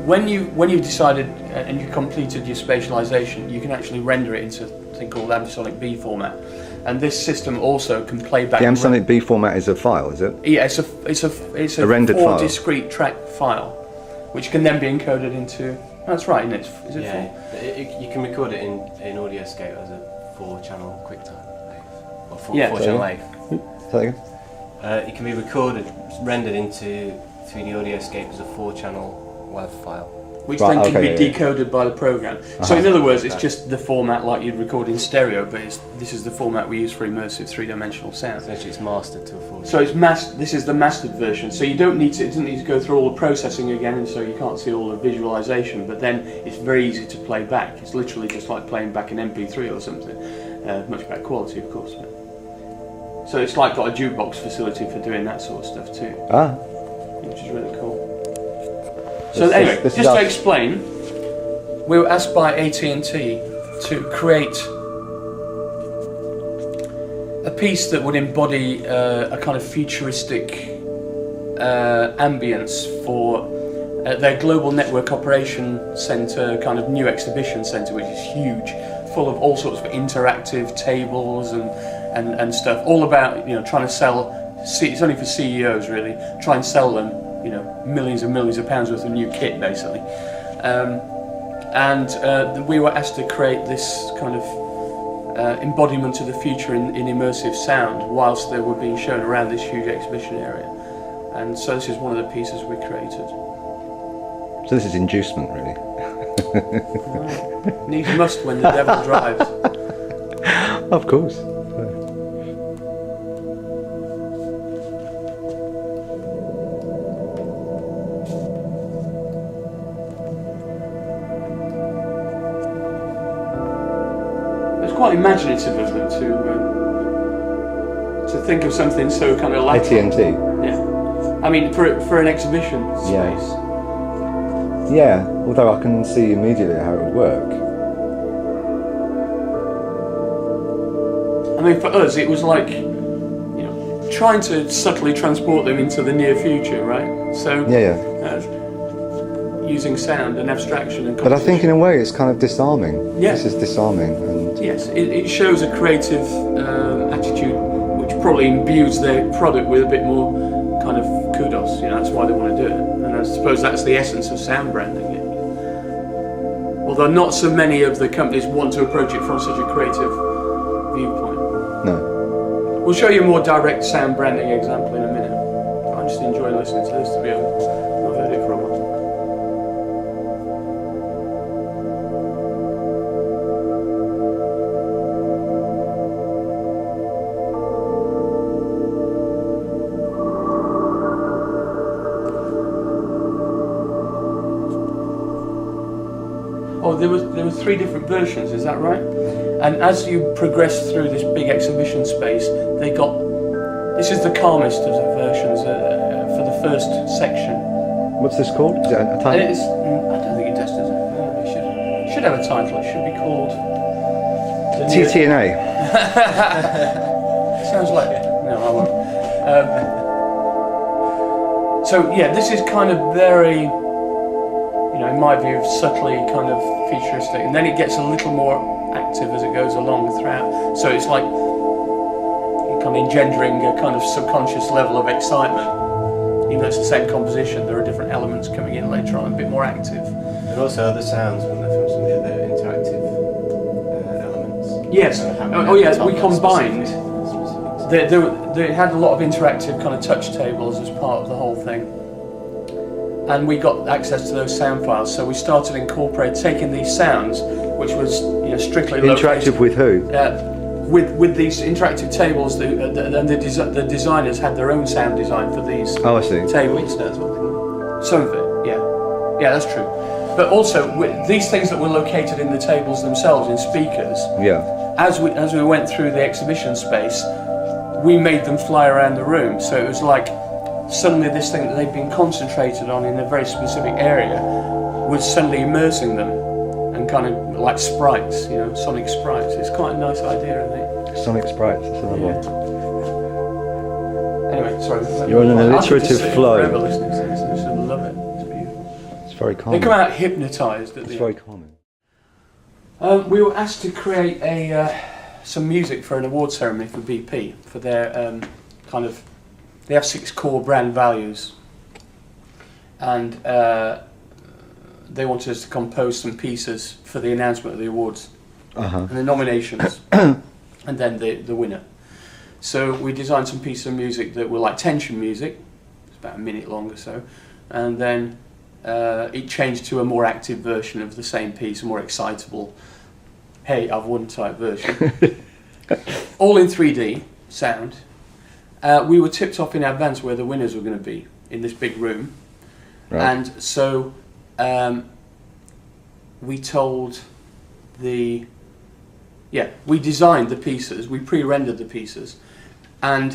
when you've decided and you completed your spatialization, you can actually render it into a thing called ambisonic B format, and this system also can play back. The ambisonic B format is a file, is it? Yeah, it's a rendered 4 file. discrete track file, which can then be encoded into. That's right, isn't it? Is it yeah, 4? you can record it in AudioScape as a 4-channel QuickTime wave, or 4 Yeah. channel wave. Say that again? It can be rendered into 3D AudioScape as a 4-channel WAV file. Which Right, then can okay, be yeah, yeah. decoded by the program. So in other words, it's just the format like you'd record in stereo, but this is the format we use for immersive three-dimensional sound. Essentially, it's mastered to a 4. So this is the mastered version. So you don't need to. It doesn't need to go through all the processing again, and so you can't see all the visualization. But then it's very easy to play back. It's literally just like playing back an MP3 or something. Much better quality, of course. But. So it's like got a jukebox facility for doing that sort of stuff too, Ah. which is really cool. So anyway, just to explain, we were asked by AT&T to create a piece that would embody a kind of futuristic ambience for their Global Network Operation Centre, kind of new exhibition centre, which is huge, full of all sorts of interactive tables and stuff, all about, you know, trying to sell. It's only for CEOs really. Try and sell them, you know, millions and millions of pounds worth of new kit, basically. We were asked to create this kind of embodiment of the future in immersive sound, whilst they were being shown around this huge exhibition area. And so this is one of the pieces we created. So this is inducement, really. Needs must when the devil drives. Of course. It's quite imaginative of them to think of something so kind of lateral. AT&T. Yeah. I mean, for an exhibition space. Yeah, although I can see immediately how it would work. I mean, for us, it was like, you know, trying to subtly transport them into the near future, right? So, using sound and abstraction and. But I think in a way it's kind of disarming. Yeah. This is disarming, and yes, it shows a creative attitude, which probably imbues their product with a bit more kind of kudos. You know, that's why they want to do it, and I suppose that's the essence of sound branding. Although not so many of the companies want to approach it from such a creative viewpoint. no. We'll show you a more direct sound branding example in a minute. I'm just enjoying listening to this, to be honest. I've heard it for a while. Oh, there were 3 different versions, is that right? And as you progress through this big exhibition space, they got. This is the calmest of the versions for the first section. What's this called? Is it a title? I don't think it does, does it? No, it should have a title. It should be called. TTNA. Sounds like it. No, I won't. So yeah, this is kind of very, you know, in my view, subtly kind of futuristic, and then it gets a little more active as it goes along throughout. So it's like kind of engendering a kind of subconscious level of excitement. Even though it's the same composition, there are different elements coming in later on, a bit more active. And also other sounds from some of the other interactive elements. Yes. Oh yes, we combined. They had a lot of interactive kind of touch tables as part of the whole thing. And we got access to those sound files, so we started taking these sounds, which was, you know, strictly Interactive with who? With these interactive tables, and the designers had their own sound design for these Oh, I see. tables. Some of it, yeah, that's true. But also these things that were located in the tables themselves in speakers. Yeah. As we went through the exhibition space, we made them fly around the room. So it was like suddenly this thing that they'd been concentrated on in a very specific area was suddenly immersing them, and kind of like sprites, you know, sonic sprites. It's quite a nice idea, I think. Sonic sprites. That's another one. Anyway, sorry. You're on an I could alliterative just sit flow. forever listening to this. I just love it. It's beautiful. It's It's very They common. come out hypnotised at It's the very end. common. We were asked to create some music for an award ceremony for BP for their they have 6 core brand values, and they wanted us to compose some pieces for the announcement of the awards and the nominations and then the winner. So we designed some pieces of music that were like tension music. It's about a minute long or so, and then it changed to a more active version of the same piece, a more excitable, hey, I've won type version. All in 3D sound. We were tipped off in advance where the winners were going to be in this big room. Right. And so we told we designed the pieces, we pre-rendered the pieces, and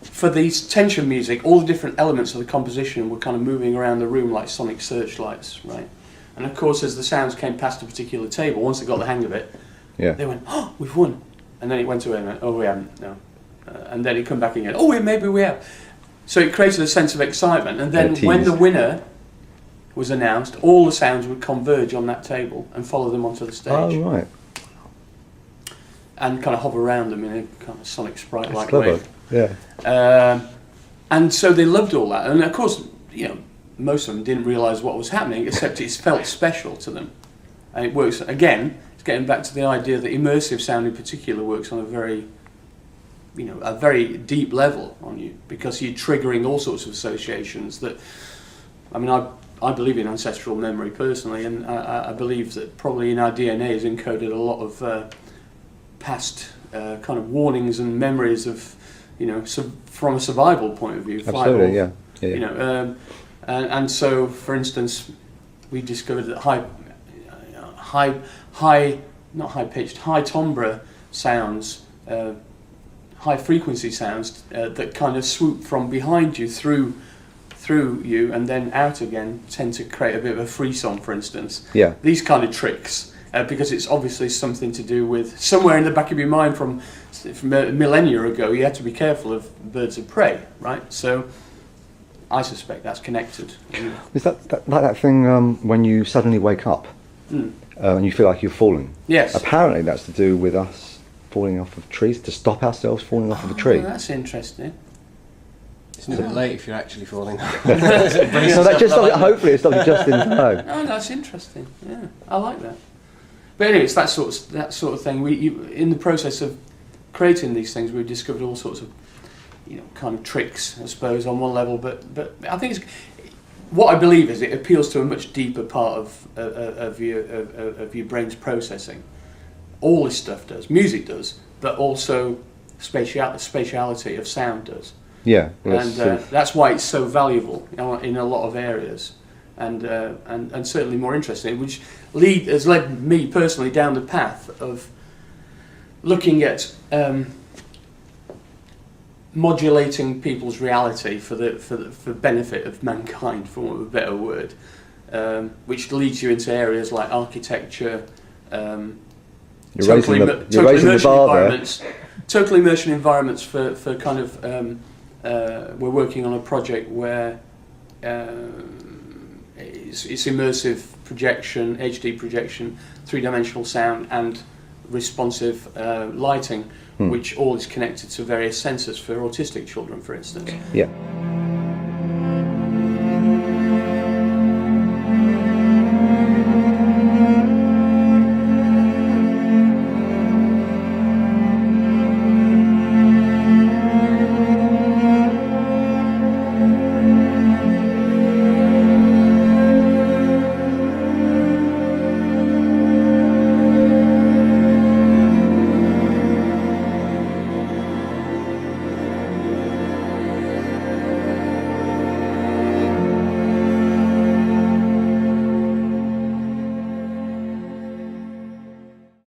for these tension music, all the different elements of the composition were kind of moving around the room like sonic searchlights, right? And of course, as the sounds came past a particular table, once they got the hang of it, they went, oh, we've won. And then it went away and went, oh, we haven't, no. And then it come back again, oh, maybe we have. So it created a sense of excitement. And then when the winner was announced, all the sounds would converge on that table and follow them onto the stage. Oh, right. And kind of hover around them in a kind of sonic sprite-like That's clever. way. Yeah. And so they loved all that. And of course, most of them didn't realise what was happening, except it felt special to them. And it works, again, it's getting back to the idea that immersive sound in particular works on a very deep level on you, because you're triggering all sorts of associations that, I believe in ancestral memory personally, and I believe that probably in our DNA is encoded a lot of past kind of warnings and memories of, from a survival point of view. Absolutely, yeah. And so, for instance, we discovered that high timbre sounds, high frequency sounds that kind of swoop from behind you through you and then out again tend to create a bit of a frisson, for instance. Yeah. These kind of tricks, because it's obviously something to do with somewhere in the back of your mind from a millennia ago. You had to be careful of birds of prey, right? So I suspect that's connected. Is that like that thing when you suddenly wake up and you feel like you're falling? Yes. Apparently that's to do with us falling off of trees, to stop ourselves falling off of a tree. That's interesting. It's a bit late if you're actually falling. Hopefully it stops you just in time. Oh, that's interesting. Yeah, I like that. But anyway, it's that sort of thing. In the process of creating these things, we've discovered all sorts of, kind of tricks, I suppose, on one level. But I think what I believe is it appeals to a much deeper part of your brain's processing. All this stuff does. Music does, but also spatiality of sound does. Yeah, and that's why it's so valuable in a lot of areas, and certainly more interesting, which has led me personally down the path of looking at modulating people's reality for benefit of mankind, for want of a better word, which leads you into areas like architecture, total immersion environments for kind of. We're working on a project where it's immersive projection, HD projection, 3-dimensional sound, and responsive lighting, which all is connected to various sensors for autistic children, for instance. Yeah.